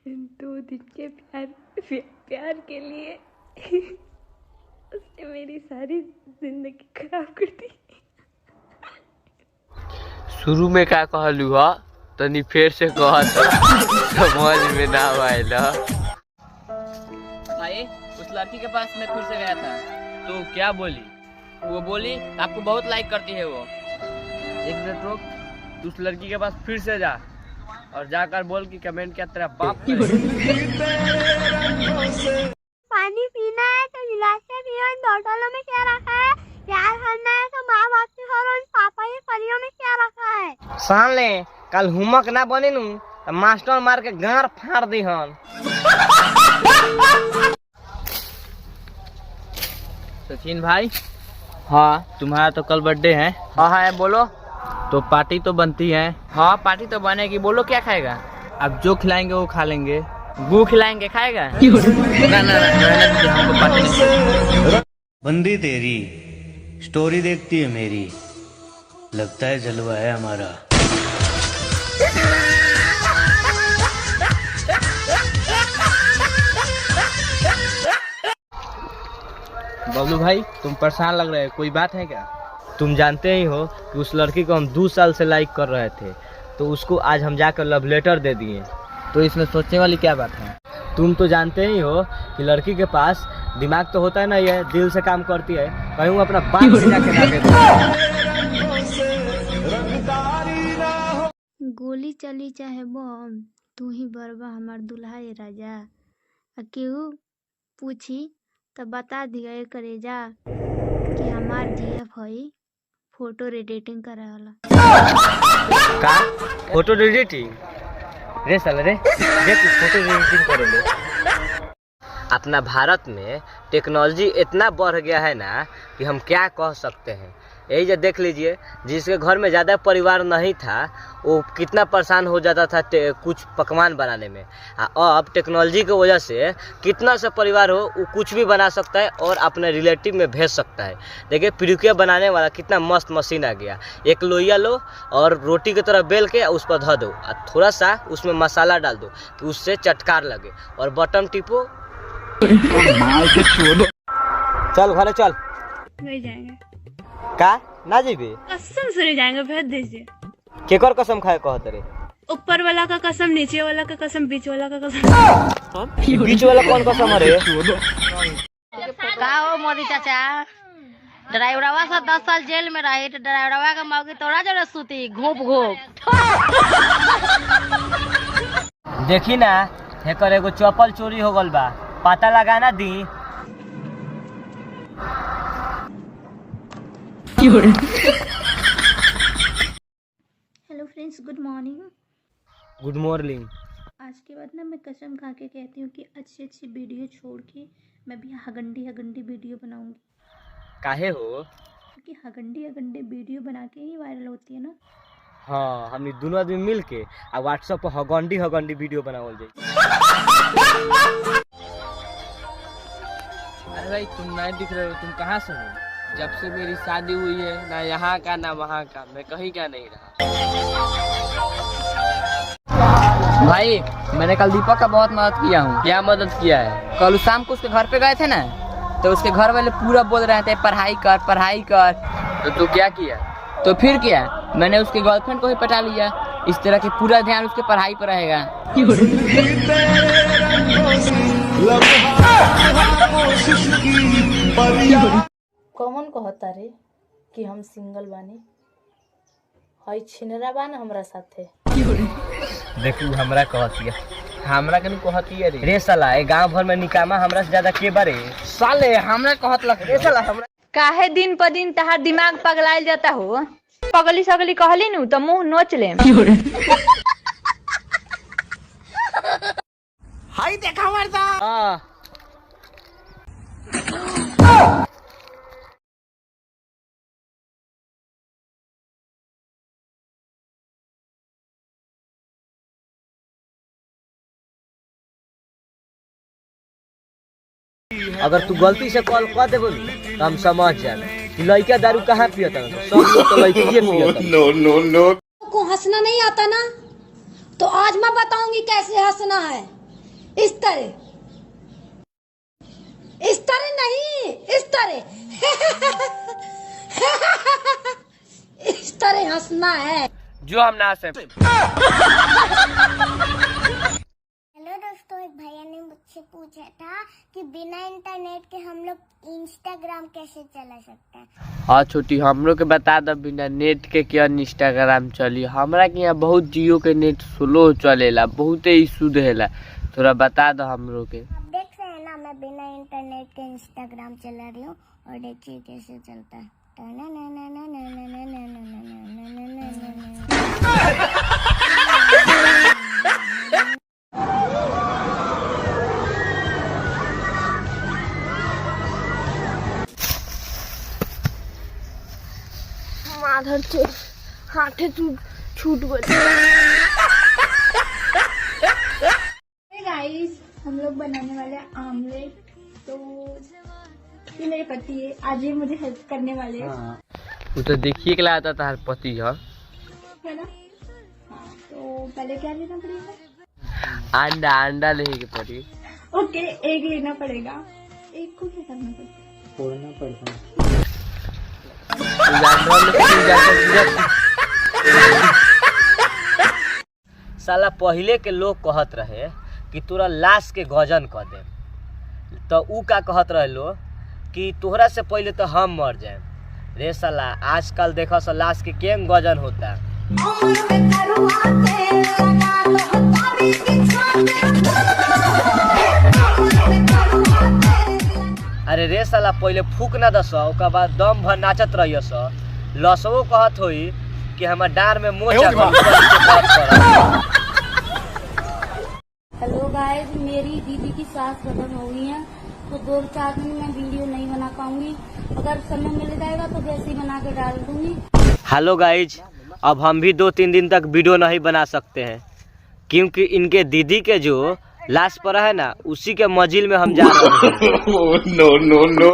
2 दिन के प्यार के लिए उसने मेरी सारी जिंदगी खराब कर दी। शुरू में क्या कहलू हा तनी फिर से कह समझ में ना आयल। भाई उस लड़की के पास मैं फिर से गया था तो क्या बोली? वो बोली आपको बहुत लाइक करती है वो। एक मिनट रुक, तू उस लड़की के पास फिर से जा और जाकर बोल कि कमेंट क्या तेरा बाप पानी पीना है तो गिलास से पियो, बोतलों में क्या रखा है? प्यार करना है तो माँ बाप से करो, पापा ये परियों में क्या रखा है? सान ले कल हुमक ना बने नू तो मास्टर मार के गार फाड़ दी हन। सचिन भाई, हाँ तुम्हारा तो कल बर्थडे है। हाँ है, बोलो। तो पार्टी तो बनती है। हाँ पार्टी तो बनेगी, बोलो क्या खाएगा? अब जो खिलाएंगे वो खा लेंगे। गू खिलाएंगे, खाएगा? ना हमको पार्टी नहीं। बंदी तेरी स्टोरी देखती है मेरी, लगता है जलवा है हमारा। बबलू भाई तुम परेशान लग रहे हो, कोई बात है क्या? तुम जानते ही हो कि उस लड़की को हम 2 साल से लाइक कर रहे थे, तो उसको आज हम जाकर लव लेटर दे दिए। तो इसमें सोचने वाली क्या बात है? तुम तो जानते ही हो कि लड़की के पास दिमाग तो होता है ना, ये दिल से काम करती है। कहीं अपना बाप से जाके ना दे दो। गोली चली चाहे बम, तू ही बरबा हमार दुल्हा ये राजा। केहू पूछी तो बता दिया करेजा कि हमार जीएफ हई फोटो एडिटिंग करे वाला। का फोटो एडिटिंग? रे साला रे, देख फोटो एडिटिंग करे लो। अपना भारत में टेक्नोलॉजी इतना बढ़ गया है ना कि हम क्या कह सकते हैं। यही जो देख लीजिए, जिसके घर में ज़्यादा परिवार नहीं था वो कितना परेशान हो जाता था कुछ पकवान बनाने में। अब टेक्नोलॉजी की वजह से कितना सा परिवार हो वो कुछ भी बना सकता है और अपने रिलेटिव में भेज सकता है। देखिए पिरुकिया बनाने वाला कितना मस्त मशीन आ गया। एक लोहिया लो और रोटी की तरह बेल के उस पर धो दो और थोड़ा सा उसमें मसाला डाल दो कि उससे चटकार लगे और बटन टिपो। चल घरे चल। नहीं जाएंगे, का ना जीबे? कसम से नहीं जाएंगे, भेज दीजिए। केकर कसम खाए कहत रे? ऊपर वाला का कसम, नीचे वाला का कसम, बीच वाला का कसम। बीच वाला कौन कसम रे? का हो मोदी चाचा, ड्राइवरवा से 10 साल जेल में रही तो ड्राइवरवा का मौकी तोड़ा जरा सूती घोप घोप। देखी ना हेकर एगो चप्पल चोरी हो गल बा, पता लगाना दी। Hello friends, good morning. Good morning. आज के बाद ना मैं कसम खा के कहती हूँ कि अच्छी अच्छी वीडियो छोड़ के मैं भी हगंडी हगंडी वीडियो बनाऊंगी। काहे हो? क्योंकि हगंडी हगंडी वीडियो बना के ही वायरल होती है ना। हाँ, हम दोनों आदमी मिल के व्हाट्सएप पर हगंडी हगंडी वीडियो बनावल जाए। अरे भाई तुम नहीं दिख रहे हो, तुम कहाँ से हो? जब से मेरी शादी हुई है ना यहाँ का ना वहाँ का, मैं कहीं का नहीं रहा। भाई मैंने कल दीपक का बहुत मदद किया हूँ। क्या मदद किया है? कल शाम को उसके घर पे गए थे ना, तो उसके घर वाले पूरा बोल रहे थे पढ़ाई कर पढ़ाई कर। तो तू क्या किया? तो फिर क्या, मैंने उसके गर्लफ्रेंड को ही पटा लिया। इस तरह के पूरा ध्यान उसके पढ़ाई पर रहेगा। कौन कहता रे कि हम सिंगल बानी? हई छिनरा बान हमरा साथे। देखू हमरा कहतिया। हमरा के कहती है रे साला, ए गांव भर में निकामा हमरा से ज्यादा के बारे? साले हमरा कहत लग रे साला। हमरा काहे दिन पर दिन तहार दिमाग पगलाइल जाता हो? पगली सगली कहली नु तो मुंह नोच ले। हाय देखा मरदा। अगर तू गलती से कॉल कर दे तो हम समझ जाए कि लड़का दारू कहाँ पियता है। सब लोग तो लड़की पियता। No no no. को हंसना नहीं आता ना, तो आज मैं बताऊंगी कैसे हंसना है। इस तरह नहीं, इस तरह इस तरह हंसना है। जो हम ना से हेलो दोस्तों, एक भैया ने मुझसे पूछा था कि बिना इंटरनेट के हम लोग इंस्टाग्राम कैसे चला सकते हैं। हाँ छोटी, हम लोग के बता दो बिना नेट के क्या इंस्टाग्राम चली। हमरा के यहाँ बहुत जियो के नेट स्लो चलेला, बहुत ही शुद्ध हैला, थोड़ा बता दो हम लोग के। आप देख रहे हैं ना, मैं बिना इंटरनेट के इंस्टाग्राम चला रही हूँ और देखिए कैसे चलता है। माधर से हाथे छूट गए। गाइस, हम लोग बनाने वाले आमलेट। तो ये मेरे पति है, आज ये मुझे हेल्प करने वाले हैं। वो तो देखिए के लाता था पति है ना। हाँ, तो पहले क्या लेना पड़ेगा? अंडा लेने के पड़ी। ओके, एक लेना पड़ेगा। एक को क्या करना पड़ेगा? फोड़ना पड़ेगा। साला पहले के लोग कहत रहे कि तोरा लाश के गजन कर दे, तो ऊ का कहत रहे लोग कि तोहरा से पहले तो हम मर जाए। रे साला आजकल देखो सा लाश के केंग गजन होता। अरे रे साला पहले फूक ना दस, ओकर बाद दम भर नाचत रहिए स। लसवो कहत होई कि हमार डार में मोचा हेलो गाइस, मेरी दीदी की सास खत्म हो गई है, तो 2-4 दिन में वीडियो नहीं बना पाऊंगी। अगर समय मिल जाएगा तो वैसे ही बना के डाल दूंगी। हेलो गाइज, अब हम भी 2-3 दिन तक वीडियो नहीं बना सकते हैं, क्योंकि इनके दीदी के जो लाश पड़ा है ना, उसी के मंजिल में हम जा रहे हैं।